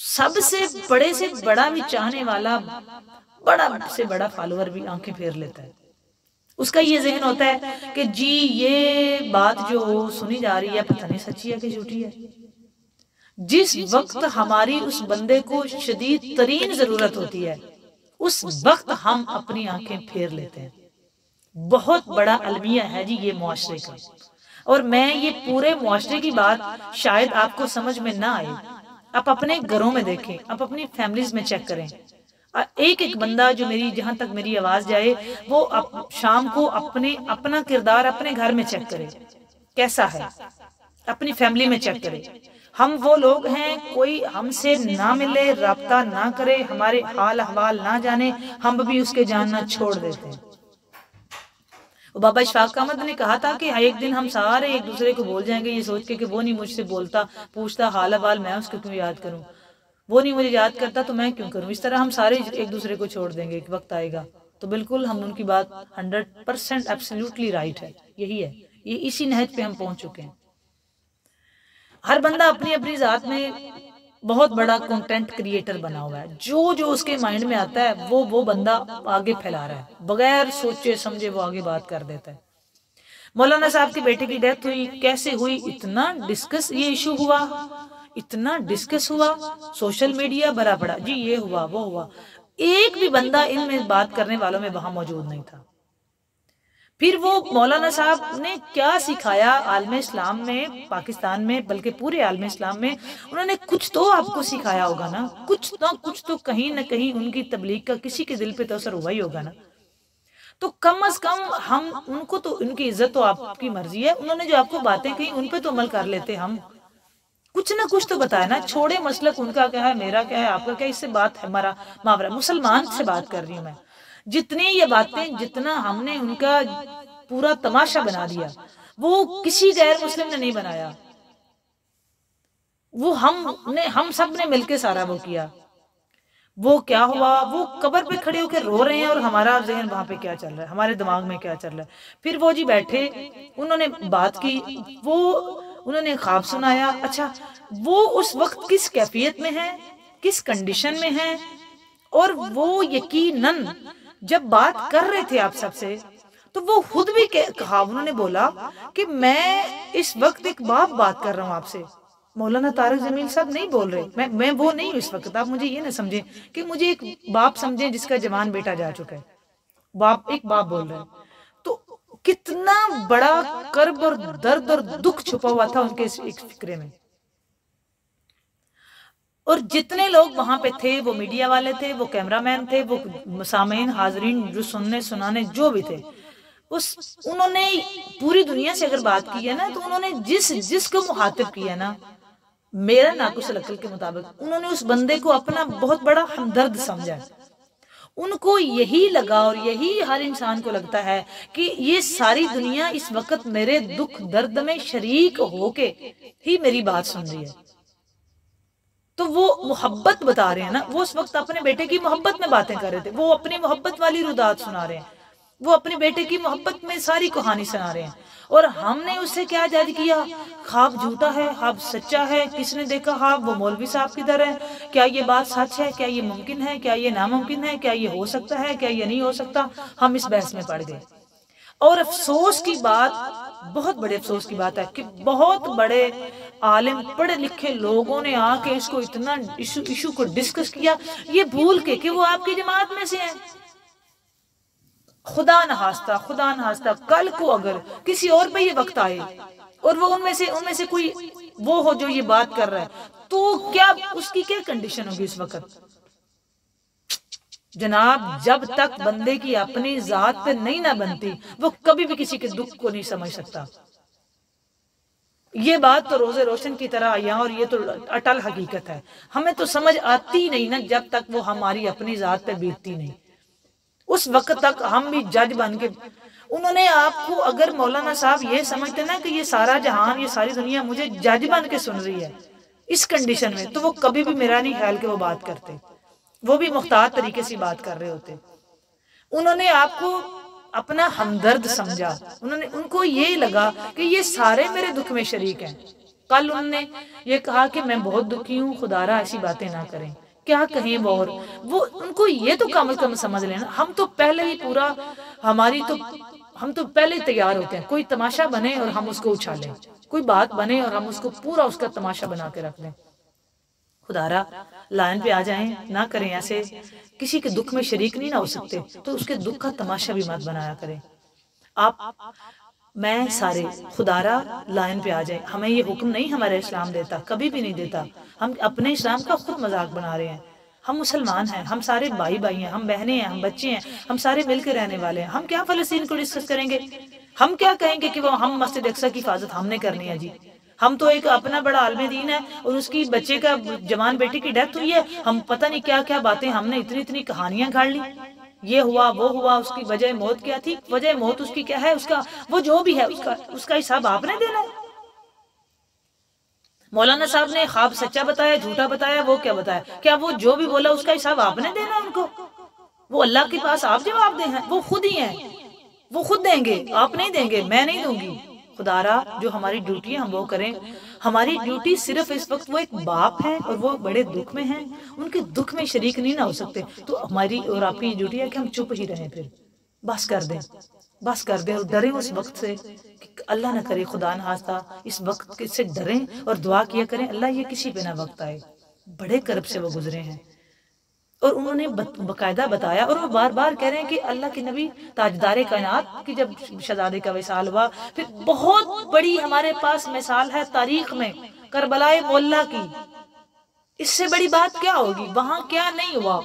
سب سے بڑا بھی چاہنے والا، بڑا سے بڑا فالوور بھی آنکھیں پھیر لیتا ہے. اس کا یہ ذہن ہوتا ہے کہ جی یہ بات جو سنی جا رہی ہے پتہ نہیں سچی ہے کہ جھوٹی ہے. جس وقت ہماری اس بندے کو شدید ترین ضرورت ہوتی ہے اس وقت ہم اپنی آنکھیں پھیر لیتے ہیں. بہت بڑا المیہ ہے جی یہ معاشرے کا. اور میں یہ پورے معاشرے کی بات شاید آپ کو سمجھ میں نہ آئے. آپ اپنے گھروں میں دیکھیں، آپ اپنی فیملیز میں چیک کریں. ایک ایک بندہ جو جہاں تک میری آواز جائے وہ شام کو اپنا کردار اپنے گھر میں چیک کرے کیسا ہے، اپنی فیملی میں چیک کرے. ہم وہ لوگ ہیں کوئی ہم سے نہ ملے، رابطہ نہ کرے، ہمارے حال احوال نہ جانے، ہم بھی اس کے جاننا چھوڑ دیتے ہیں. بابا اشفاق احمد نے کہا تھا کہ ایک دن ہم سارے ایک دوسرے کو بول جائیں گے یہ سوچ کے کہ وہ نہیں مجھ سے بولتا پوچھتا حال احوال، میں اس کو کیوں یاد کروں، وہ نہیں مجھے یاد کرتا تو میں کیوں کروں. اس طرح ہم سارے ایک دوسرے کو چھوڑ دیں گے. ایک وقت آئے گا تو بالکل ہم ان کی بات 100% ایبسلیوٹلی رائٹ ہے. یہی ہے، یہ اسی نہج پہ ہم پہنچ چکے ہیں. ہر بندہ اپنی اپنی ذات میں بہت بڑا کنٹینٹ کریٹر بنا ہوا ہے. جو اس کے مائنڈ میں آتا ہے وہ بندہ آگے پھیلا رہا ہے، بغیر سوچے سمجھے وہ آگے بات کر دیتا ہے. مولانا صاحب کے بیٹے کی ڈیتھ ہوئی، کیسے ہوئی، اتنا ڈسکس یہ ایشو ہوا، اتنا ڈسکس ہوا، سوشل میڈیا بھرا پڑا جی یہ ہوا وہ ہوا. ایک بھی بندہ ان میں بات کرنے والوں میں وہاں موجود نہیں تھا. پھر وہ مولانا صاحب نے کیا سکھایا عالم اسلام میں، پاکستان میں، بلکہ پورے عالم اسلام میں. انہوں نے کچھ تو آپ کو سکھایا ہوگا نا، کچھ تو کہیں نہ کہیں ان کی تبلیغ کا کسی کے دل پہ تو اثر ہوا ہی ہوگا نا. تو کم از کم ہم ان کو تو، ان کی عزت تو آپ کی مرضی ہے، انہوں نے جو آپ کو باتیں کہیں ان پہ تو عمل کر لیتے. ہم کچھ نہ کچھ تو بتایا نا. چھوڑے مسلک ان کا کیا ہے، میرا کیا ہے، آپ کا کیا، اس سے بات ہے ہمارا محاورہ. مسلمان سے بات کر رہی ہوں میں. جتنی یہ باتیں، جتنا ہم نے ان کا پورا تماشا بنا دیا وہ کسی غیر مسلم نے نہیں بنایا. وہ ہم سب نے مل کے سارا وہ کیا. وہ کیا ہوا، وہ قبر پہ کھڑے ہو کے رو رہے ہیں اور ہمارا ذہن وہاں پہ کیا چل رہا ہے، ہمارے دماغ میں کیا چل رہا ہے. پھر وہ جی بیٹھے، انہوں نے بات کی، وہ انہوں نے خواب سنایا. اچھا وہ اس وقت کس کیفیت میں ہے، کس کنڈیشن میں ہے، اور وہ یقیناً جب بات کر رہے تھے آپ سب سے تو وہ خود بھی کہا، انہوں نے بولا کہ میں اس وقت ایک باپ بات کر رہا ہوں آپ سے. مولانا طارق جمیل صاحب نہیں بول رہے، میں وہ نہیں ہوں اس وقت. آپ مجھے یہ نہ سمجھیں کہ مجھے ایک باپ سمجھیں جس کا جوان بیٹا جا چکا ہے. ایک باپ بول رہے ہیں تو کتنا بڑا کرب اور درد اور دکھ چھپا ہوا تھا ان کے ایک فکرے میں. اور جتنے لوگ وہاں پہ تھے، وہ میڈیا والے تھے، وہ کیمرہ مین تھے، وہ سامعین حاضرین جو سننے سنانے جو بھی تھے، انہوں نے پوری دنیا سے اگر بات کی ہے نا تو انہوں نے جس کو مخاطب کیا نا، میرا ناقص العقل کے مطابق انہوں نے اس بندے کو اپنا بہت بڑا ہمدرد سمجھا. ان کو یہی لگا اور یہی ہر انسان کو لگتا ہے کہ یہ ساری دنیا اس وقت میرے دکھ درد میں شریک ہو کے ہی میری بات سن رہی ہے. تو وہ محبت بتا رہے ہیں نا. وہ اس وقت اپنے بیٹے کی محبت میں باتیں کر رہے تھے، وہ اپنی محبت والی رودات سنا رہے ہیں، وہ اپنے بیٹے کی محبت میں ساری کہانی سنا رہے ہیں. اور ہم نے اس سے کیا جج کیا، خواب جھوٹا ہے، خواب سچا ہے، کس نے دیکھا خواب، وہ مولوی صاحب کدھر ہے، کیا یہ بات سچ ہے، کیا یہ ممکن ہے، کیا یہ ناممکن ہے، کیا یہ ہو سکتا ہے، کیا یہ نہیں ہو سکتا. ہم اس بحث میں پڑ گئے. اور افسوس کی بات، بہت بڑے افسوس کی بات ہے کہ بہت بڑے عالم پڑھے لکھے لوگوں نے آ کے اس کو اتنا ایشو کو ڈسکس کیا، یہ بھول کے کہ وہ آپ کی جماعت میں سے ہیں. خدا نخواستہ کل کو اگر کسی اور پہ یہ وقت آئے اور وہ ان میں سے کوئی وہ ہو جو یہ بات کر رہا ہے تو کیا اس کی کیا کنڈیشن ہوگی اس وقت. جناب جب تک بندے کی اپنی ذات پہ نہیں نہ بنتی وہ کبھی بھی کسی کے دکھ کو نہیں سمجھ سکتا. یہ بات تو روزے روشن کی طرح آئی اور یہ تو اٹل حقیقت ہے. ہمیں تو سمجھ آتی نہیں نا جب تک وہ ہماری اپنی ذات پہ بیتتی نہیں. اس وقت تک ہم بھی جج بن کے، انہوں نے آپ کو، اگر مولانا صاحب یہ سمجھتے نا کہ یہ سارا جہان، یہ ساری دنیا مجھے جج بن کے سن رہی ہے اس کنڈیشن میں، تو وہ کبھی بھی میرا نہیں خیال کہ وہ بات کرتے. وہ بھی محتاط طریقے سے بات کر رہے ہوتے. انہوں نے آپ کو اپنا ہمدرد سمجھا، ان کو یہ لگا کہ یہ سارے میرے دکھ میں شریک ہیں. کل انہوں نے یہ کہا کہ میں بہت دکھی ہوں، خدا را ایسی باتیں نہ کریں، کیا کہیں وہ، اور وہ ان کو یہ تو کم از کم سمجھ لینا، ہم تو پہلے ہی پورا، ہم تو پہلے ہی تیار ہوتے ہیں، کوئی تماشا بنے اور ہم اس کو اچھالیں، کوئی بات بنے اور ہم اس کو پورا اس کا تماشا بنا کے رکھ دیں۔ خدا را لائن پہ آ جائیں، نہ کریں ایسے، کسی کے دکھ میں شریک نہیں نہ ہو سکتے تو اس کے دکھ کا تماشا بھی مت بنایا کریں۔ آپ میں سارے خدا را لائن پہ آ جائیں، ہمیں یہ حکم نہیں ہمارا اسلام دیتا، کبھی بھی نہیں دیتا، ہم اپنے اسلام کا خود مذاق بنا رہے ہیں۔ ہم مسلمان ہیں، ہم سارے بھائی بھائی ہیں، ہم بہنیں ہیں، ہم بچے ہیں، ہم سارے مل کے رہنے والے ہیں۔ ہم کیا فلسطین کو ڈسکس کریں گے؟ ہم کیا کہیں گے کہ وہ ہم مسجد اقصی کی حفاظت ہم نے کرنی ہے؟ جی ہم تو ایک اپنا بڑا عالم دین ہے اور اس کی بچے کا جوان بیٹی کی ڈیتھ ہوئی ہے، ہم پتہ نہیں کیا کیا باتیں، ہم نے اتنی کہانیاں گھاڑ لی، یہ ہوا وہ ہوا، اس کی وجہ موت کیا تھی، وجہ موت اس کی کیا ہے، اس کا وہ جو بھی ہے اس کا حساب آپ نے دینا ہے۔ مولانا صاحب نے خواب سچا بتایا، جھوٹا بتایا، وہ کیا بتایا، کیا وہ جو بھی بولا اس کا حساب آپ نے دینا ہے ان کو؟ وہ اللہ کے پاس آپ جواب دیں ہیں، وہ خود ہی ہیں، وہ خود دیں گے، آپ نہیں دیں گے، میں نہیں دوں گی۔ خدا را جو ہماری ڈیوٹی ہے ہم وہ کریں۔ ہماری ڈیوٹی صرف اس وقت، وہ ایک باپ ہیں اور وہ بڑے دکھ میں ہیں، ان کے دکھ میں شریک نہیں نہ ہو سکتے، تو ہماری اور آپ کی ڈیوٹی ہے کہ ہم چپ ہی رہیں، پھر بس کر دیں، بس کر دیں، اور ڈریں اس وقت سے کہ اللہ نہ کرے خدا نہ خواستہ اس وقت سے ڈریں اور دعا کیا کریں اللہ یہ کسی پہ نہ وقت آئے۔ بڑے کرب سے وہ گزرے ہیں اور انہوں نے باقاعدہ بتایا، اور وہ بار بار کہہ رہے ہیں کہ اللہ کے نبی تاجدار کائنات کی جب شہزادے کا وصال ہوا، پھر بہت بڑی ہمارے پاس مثال ہے تاریخ میں کربلا معلیٰ کی، اس سے بڑی بات کیا ہوگی؟ وہاں کیا نہیں ہوا،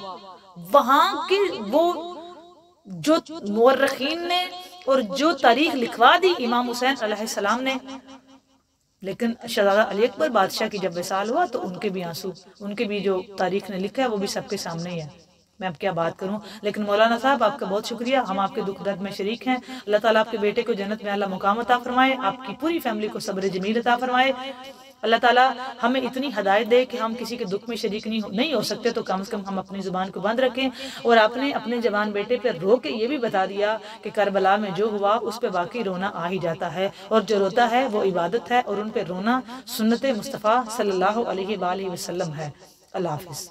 وہاں کی وہ جو مورخین نے اور جو تاریخ لکھوا دی امام حسین علیہ السلام نے، لیکن شہزادہ علی اکبر بادشاہ کی جب وصال ہوا تو ان کے بھی آنسو، ان کے بھی جو تاریخ نے لکھا ہے وہ بھی سب کے سامنے ہی ہے، میں اب کیا بات کروں۔ لیکن مولانا صاحب آپ کا بہت شکریہ، ہم آپ کے دکھ درد میں شریک ہیں، اللہ تعالیٰ آپ کے بیٹے کو جنت میں اللہ مقام عطا فرمائے، آپ کی پوری فیملی کو صبر جمیل عطا فرمائے، اللہ تعالیٰ ہمیں اتنی ہدایت دے کہ ہم کسی کے دکھ میں شریک نہیں ہو سکتے تو کم از کم ہم اپنی زبان کو بند رکھیں۔ اور آپ نے اپنے جوان بیٹے پہ رو کے یہ بھی بتا دیا کہ کربلا میں جو ہوا اس پہ واقعی رونا آ ہی جاتا ہے، اور جو روتا ہے وہ عبادت ہے، اور ان پہ رونا سنت مصطفیٰ صلی اللہ علیہ وآلہ وسلم ہے۔ اللہ حافظ۔